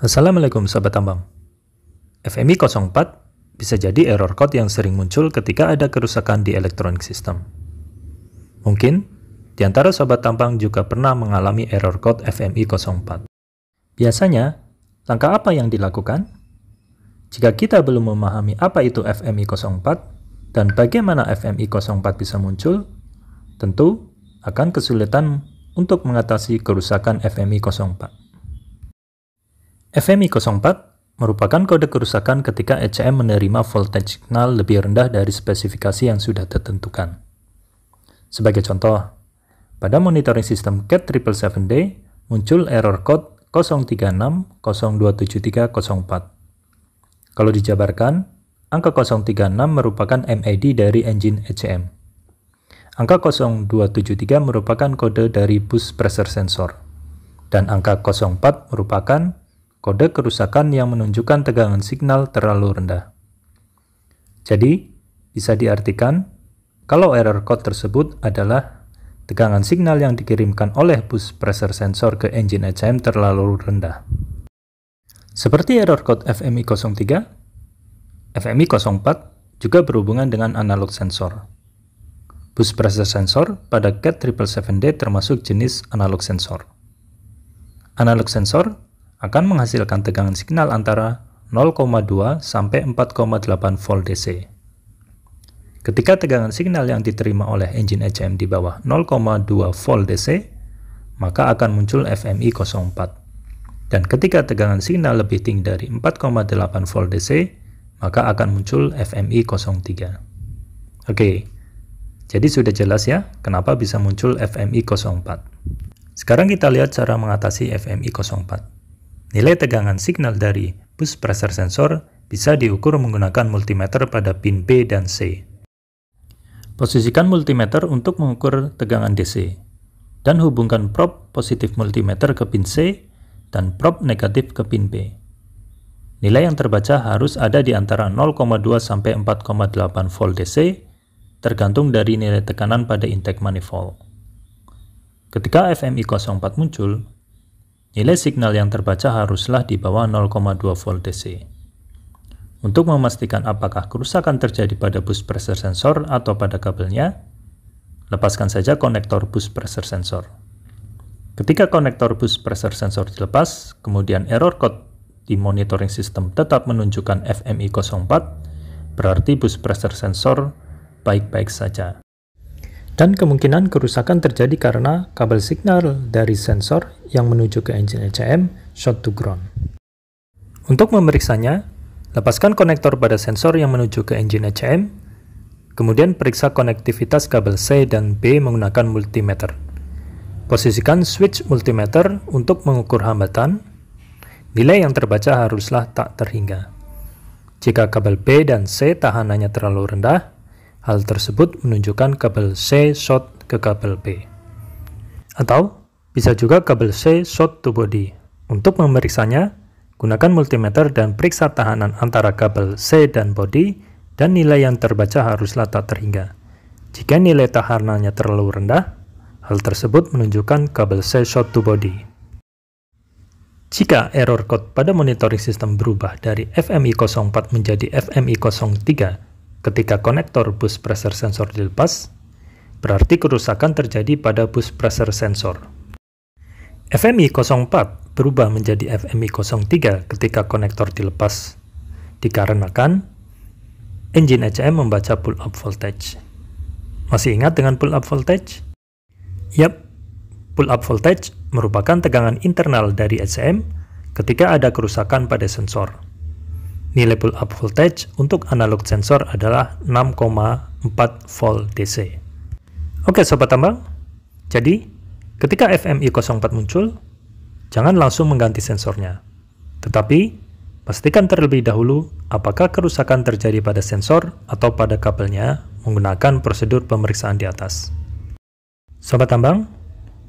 Assalamualaikum Sobat Tambang. FMI 04 bisa jadi error code yang sering muncul ketika ada kerusakan di electronic system. Mungkin di antara Sobat Tambang juga pernah mengalami error code FMI 04. Biasanya, langkah apa yang dilakukan? Jika kita belum memahami apa itu FMI 04 dan bagaimana FMI 04 bisa muncul, tentu akan kesulitan untuk mengatasi kerusakan FMI 04. FMI 04 merupakan kode kerusakan ketika ECM menerima voltage signal lebih rendah dari spesifikasi yang sudah ditentukan. Sebagai contoh, pada monitoring sistem CAT 777D muncul error code 036027304. Kalau dijabarkan, angka 036 merupakan MAD dari engine ECM. Angka 0273 merupakan kode dari bus pressure sensor. Dan angka 04 merupakan kode kerusakan yang menunjukkan tegangan signal terlalu rendah. Jadi, bisa diartikan kalau error code tersebut adalah tegangan signal yang dikirimkan oleh bus pressure sensor ke engine ECM terlalu rendah. Seperti error code FMI 03, FMI 04 juga berhubungan dengan analog sensor. Bus pressure sensor pada CAT 777D termasuk jenis analog sensor. Analog sensor akan menghasilkan tegangan signal antara 0,2 sampai 4,8 volt DC. Ketika tegangan signal yang diterima oleh engine ECM di bawah 0,2 volt DC, maka akan muncul FMI 04. Dan ketika tegangan signal lebih tinggi dari 4,8 volt DC, maka akan muncul FMI 03. Oke, jadi sudah jelas ya kenapa bisa muncul FMI 04. Sekarang kita lihat cara mengatasi FMI 04. Nilai tegangan signal dari bus pressure sensor bisa diukur menggunakan multimeter pada pin B dan C. Posisikan multimeter untuk mengukur tegangan DC, dan hubungkan probe positif multimeter ke pin C dan probe negatif ke pin B. Nilai yang terbaca harus ada di antara 0,2 sampai 4,8 volt DC, tergantung dari nilai tekanan pada intake manifold. Ketika FMI 04 muncul, nilai signal yang terbaca haruslah di bawah 0,2 volt DC. Untuk memastikan apakah kerusakan terjadi pada bus pressure sensor atau pada kabelnya, lepaskan saja konektor bus pressure sensor. Ketika konektor bus pressure sensor dilepas, kemudian error code di monitoring system tetap menunjukkan FMI 04, berarti bus pressure sensor baik-baik saja. Dan kemungkinan kerusakan terjadi karena kabel signal dari sensor yang menuju ke engine ECM short to ground. Untuk memeriksanya, lepaskan konektor pada sensor yang menuju ke engine ECM, kemudian periksa konektivitas kabel C dan B menggunakan multimeter. Posisikan switch multimeter untuk mengukur hambatan. Nilai yang terbaca haruslah tak terhingga. Jika kabel B dan C tahanannya terlalu rendah, hal tersebut menunjukkan kabel C short ke kabel B. Atau, bisa juga kabel C short to body. Untuk memeriksanya, gunakan multimeter dan periksa tahanan antara kabel C dan body, dan nilai yang terbaca haruslah tak terhingga. Jika nilai tahanannya terlalu rendah, hal tersebut menunjukkan kabel C short to body. Jika error code pada monitoring system berubah dari FMI 04 menjadi FMI 03, ketika konektor bus pressure sensor dilepas, berarti kerusakan terjadi pada bus pressure sensor. FMI 04 berubah menjadi FMI 03 ketika konektor dilepas, dikarenakan engine ECM membaca pull-up voltage. Masih ingat dengan pull-up voltage? Yap, pull-up voltage merupakan tegangan internal dari ECM ketika ada kerusakan pada sensor. Nilai pull-up voltage untuk analog sensor adalah 6,4 volt DC. Oke Sobat Tambang, jadi ketika FMI 04 muncul, jangan langsung mengganti sensornya. Tetapi, pastikan terlebih dahulu apakah kerusakan terjadi pada sensor atau pada kabelnya menggunakan prosedur pemeriksaan di atas. Sobat Tambang,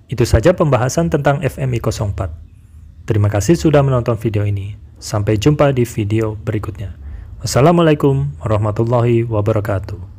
itu saja pembahasan tentang FMI 04. Terima kasih sudah menonton video ini. Sampai jumpa di video berikutnya. Wassalamualaikum warahmatullahi wabarakatuh.